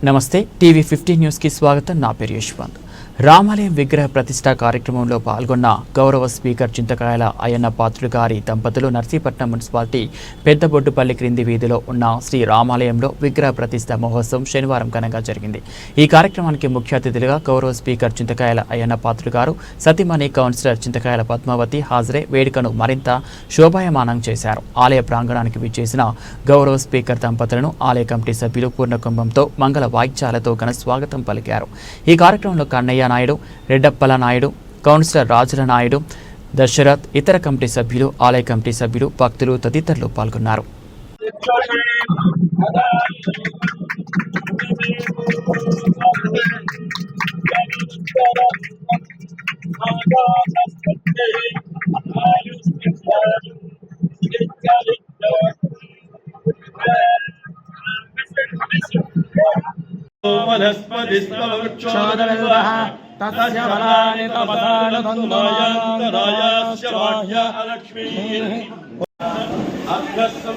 నమస్తే TV 15 news కి స్వాగతం. నా పేరు యశ్వంత్. రామాలయం విగ్రహ ప్రతిష్ఠా కార్యక్రమంలో పాల్గొన్న గౌరవ స్పీకర్ చింతకాయల అయ్యన్న పాత్రుడు గారి దంపతులు నర్సీపట్నం మున్సిపాలిటీ పెద్దబొడ్డుపల్లి క్రింది వీధిలో ఉన్న శ్రీ రామాలయంలో విగ్రహ ప్రతిష్ఠ మహోత్సవం శనివారం ఘనంగా జరిగింది. ఈ కార్యక్రమానికి ముఖ్య అతిథులుగా గౌరవ స్పీకర్ చింతకాయల అయ్యన్న పాత్రుడు గారు, సతీమణి కౌన్సిలర్ చింతకాయల పద్మావతి హాజరై వేడుకను మరింత శోభాయమానం చేశారు. ఆలయ ప్రాంగణానికి విచ్చేసిన గౌరవ స్పీకర్ దంపతులను ఆలయ కమిటీ సభ్యులు పూర్ణకుంభంతో మంగళ వాయిద్యాలతో ఘన స్వాగతం పలికారు. ఈ కార్యక్రమంలో కన్నయ్య నాయుడు, రెడ్డప్పల నాయుడు, కౌన్సిలర్ రాజుల నాయుడు, దశరథ్, ఇతర కమిటీ సభ్యులు, ఆలయ కమిటీ సభ్యులు, భక్తులు తదితరులు పాల్గొన్నారు. वनस्पतिस्तवक्षोदविदः तस्य फलानि तपसानि तन्मयान्तरायास्य बाह्य अलक्ष्मीः अभ्यस्तं